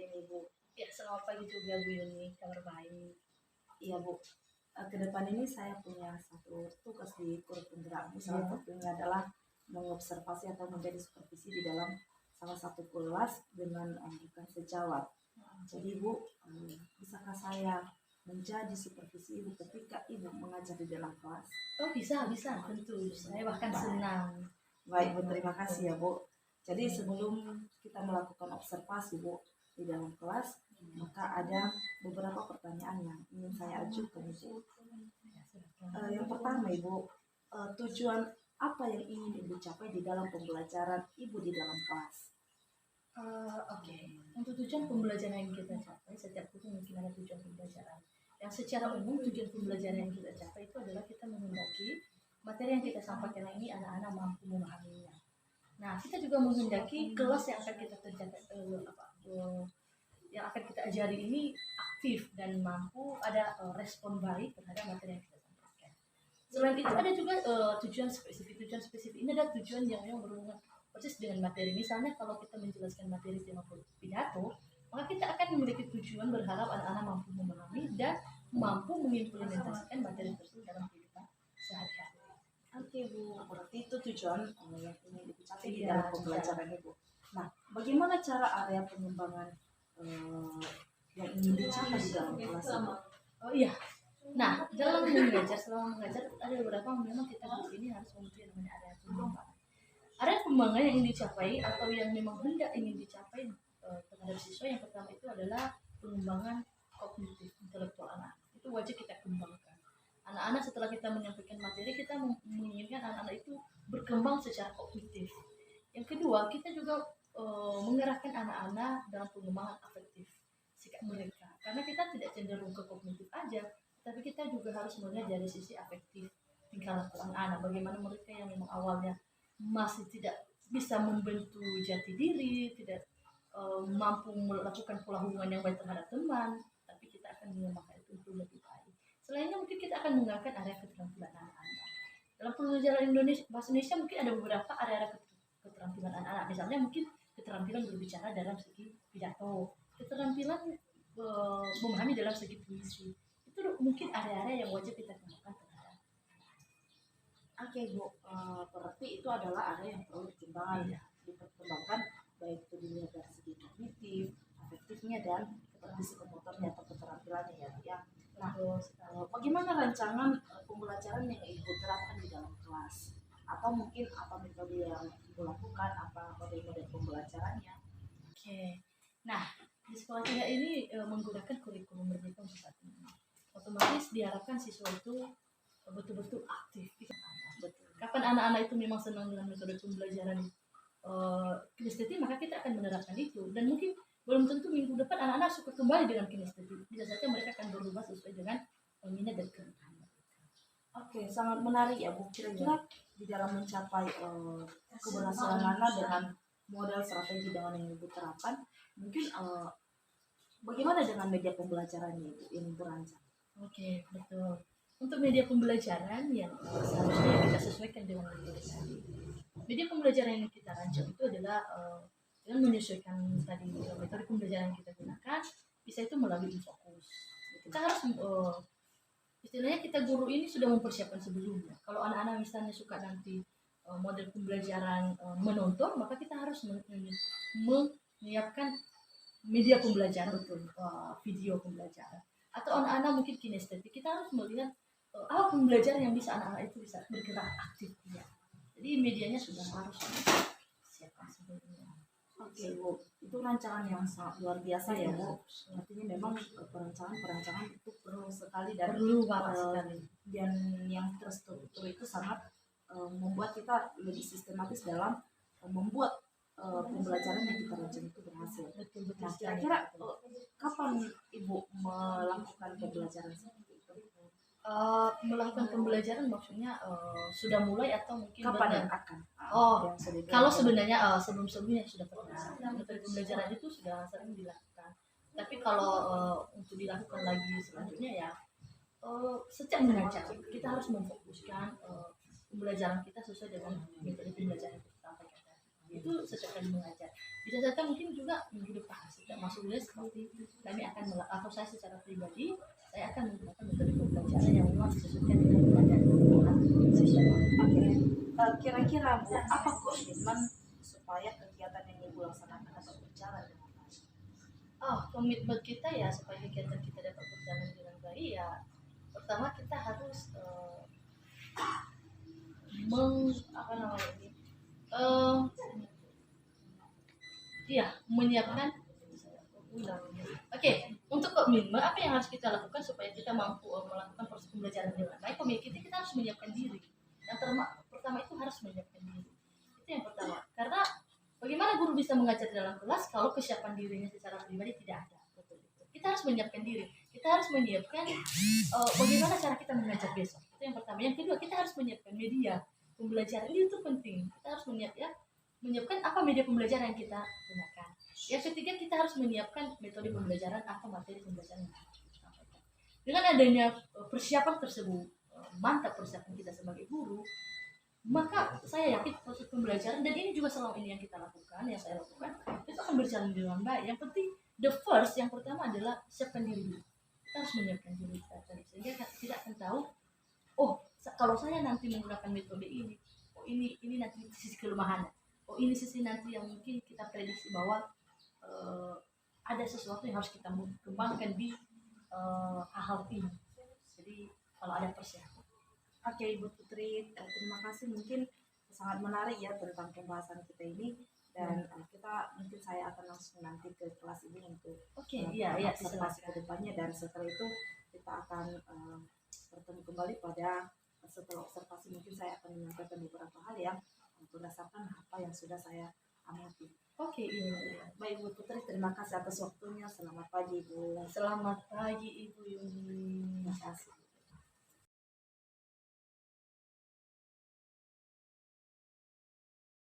ini Bu? Ya, selamat pagi juga Bu Yuni, kabar baik. Iya Bu, ke depan ini saya punya satu tugas di kurikulum gerakmu. Salah satunya adalah mengobservasi atau menjadi supervisi di dalam salah satu kelas dengan bukan sejawat. Jadi Bu, bisakah saya menjadi supervisi Ibu ketika Ibu mengajar di dalam kelas? Oh bisa, tentu. Saya bahkan senang. Baik Bu, terima kasih ya Bu. Jadi sebelum kita melakukan observasi Bu di dalam kelas, maka ada beberapa pertanyaan yang ingin saya ajukan Ibu. Yang pertama Ibu, tujuan apa yang ingin Ibu capai di dalam pembelajaran Ibu di dalam kelas? Oke. Untuk tujuan pembelajaran yang kita capai, setiap guru mungkin ada tujuan pembelajaran. Yang secara umum tujuan pembelajaran yang kita capai itu adalah kita menghendaki materi yang kita sampaikan ini anak-anak mampu memahaminya. Nah, kita juga menghendaki kelas yang akan kita kerjakan, yang akan kita ajari ini aktif dan mampu ada respon baik terhadap materi yang kita sampaikan. Selain itu ada juga tujuan spesifik ini adalah tujuan yang berhubungan persis dengan materi. Misalnya kalau kita menjelaskan materi tema pidato, maka kita akan memiliki tujuan berharap anak-anak mampu memahami dan mampu mengimplementasikan materi tersebut dalam kehidupan sehari-hari. Oke Bu, berarti itu tujuan yang ingin dicapai di dalam pembelajaran Ibu. Nah, bagaimana cara area pengembangan yang ingin dicapai di dalam kelas Ibu? Oh iya, nah dalam selama mengajar ada beberapa memang kita di sini harus memiliki namanya area pengembangan. Area pengembangan yang ingin dicapai atau yang memang hendak ingin dicapai terhadap siswa, yang pertama itu adalah pengembangan kognitif intelektual anak. Itu wajib kita kembangkan. Anak-anak setelah kita menyampaikan materi, kita menginginkan anak-anak itu berkembang secara kognitif. Yang kedua, kita juga mengerahkan anak-anak dalam pengembangan afektif sikap mereka. Karena kita tidak cenderung ke kognitif aja, tapi kita juga harus melihat dari sisi afektif tingkah laku anak-anak. Bagaimana mereka yang memang awalnya masih tidak bisa membentuk jati diri, tidak mampu melakukan pola hubungan yang baik terhadap teman, tapi kita akan mengembangkan itu untuk lebih baik. Selainnya mungkin kita akan menggunakan area keterampilan anak-anak. Dalam pembelajaran bahasa Indonesia mungkin ada beberapa area keterampilan anak-anak. Misalnya mungkin keterampilan berbicara dalam segi pidato, keterampilan memahami dalam segi puisi. Itu mungkin area-area yang wajib kita kembangkan. Oke Bu, berarti itu adalah area yang perlu dikembangkan, baik itu dilihat dari segi kognitif, afektifnya, dan psikomotornya atau keterampilannya ya. Nah, bagaimana rancangan pembelajaran yang Ibu terapkan di dalam kelas? Atau mungkin apa metode yang Ibu lakukan, apa model-model pembelajarannya? Oke, nah di sekolah kita ini menggunakan kurikulum Merdeka untuk saat ini. Otomatis diharapkan siswa itu betul-betul aktif. Kapan anak-anak itu memang senang dengan metode pembelajaran kinestetik, maka kita akan menerapkan itu. Dan mungkin belum tentu minggu depan anak-anak suka kembali dengan kinestetik. Bisa saja mereka akan berubah sesuai dengan minat dan kebutuhan. Oke, sangat menarik ya Bu. Kira-kira di dalam mencapai keberhasilan anak dengan model strategi dengan yang Ibu terapkan, mungkin bagaimana dengan media pembelajarannya Ibu yang berancang? Oke, betul. Untuk media pembelajaran yang seharusnya kita sesuaikan dengan metode tadi. Media pembelajaran yang kita rancang itu adalah dengan menyesuaikan tadi metode pembelajaran yang kita gunakan, bisa itu melalui infokus. Kita harus istilahnya kita guru ini sudah mempersiapkan sebelumnya. Kalau anak-anak misalnya suka nanti model pembelajaran menonton, maka kita harus menyiapkan media pembelajaran untuk video pembelajaran. Atau anak-anak mungkin kinestetik, kita harus melihat apa pembelajaran yang bisa anak-anak itu bisa bergerak aktif ya. Jadi medianya sudah harus siapkan sebelumnya. Oke Bu, itu rancangan yang sangat luar biasa ya Bu. Artinya memang perancangan itu perlu sekali dan dan yang terstruktur itu sangat membuat kita lebih sistematis dalam membuat pembelajaran yang kita rancang itu berhasil. Nah, kira-kira kapan Ibu melakukan pembelajaran seperti itu? Melakukan pembelajaran maksudnya sudah mulai atau mungkin kapan akan? Kalau sebenarnya sebelum-sebelumnya sudah pernah. Metode pembelajaran itu sudah sering dilakukan. Tapi kalau untuk dilakukan lagi selanjutnya ya sejak mengajar kita harus memfokuskan pembelajaran kita sesuai dengan metode pembelajaran yang kita sampaikan. Itu setiap kali mengajar. Bisa saja mungkin juga minggu depan sudah masuk les seperti kami akan atau saya secara pribadi saya akan menggunakan metode pembelajaran yang memang disesuaikan dengan keadaan siswa. Oke. Kira-kira Bu, apa komitmen supaya kegiatan yang Ibu laksanakan dapat berjalan dengan baik? Komitmen kita ya supaya kegiatan kita dapat berjalan dengan baik ya pertama kita harus apa namanya ini menyiapkan. Oke, untuk komitmen apa yang harus kita lakukan supaya kita mampu melakukan proses pembelajaran dengan baik? Komitmen kita harus menyiapkan diri. Yang pertama itu harus menyiapkan diri. Itu yang pertama. Karena bagaimana guru bisa mengajar dalam kelas kalau kesiapan dirinya secara pribadi tidak ada? Betul. Kita harus menyiapkan diri. Kita harus menyiapkan bagaimana cara kita mengajar besok. Itu yang pertama. Yang kedua, kita harus menyiapkan media pembelajaran. Ini itu penting. Kita harus menyiapkan apa media pembelajaran yang kita gunakan. Yang ketiga, kita harus menyiapkan metode pembelajaran atau materi pembelajaran yang harus kita sampaikan. Dengan adanya persiapan tersebut, mantap persiapan kita sebagai guru, maka saya yakin proses pembelajaran dan ini juga selama ini yang kita lakukan, yang saya lakukan, itu akan berjalan dengan baik. Yang penting, yang pertama adalah siapkan diri. Kita harus menyiapkan diri kita tadi, sehingga kita akan tahu, kalau saya nanti menggunakan metode ini, ini nanti sisi kelemahannya. Ini sisi nanti yang mungkin kita prediksi bahwa ada sesuatu yang harus kita kembangkan di hal ini. Jadi kalau ada persiapan. Oke Ibu Putri, terima kasih, mungkin sangat menarik ya tentang pembahasan kita ini, dan mungkin saya akan langsung nanti ke kelas ini untuk observasi ke depannya, dan setelah itu kita akan bertemu kembali setelah observasi. Mungkin saya akan menyampaikan beberapa hal yang berdasarkan apa yang sudah saya amati. Iya. Baik Ibu Putri, terima kasih atas waktunya. Selamat pagi Ibu. Selamat pagi Ibu Yuni. Terima kasih.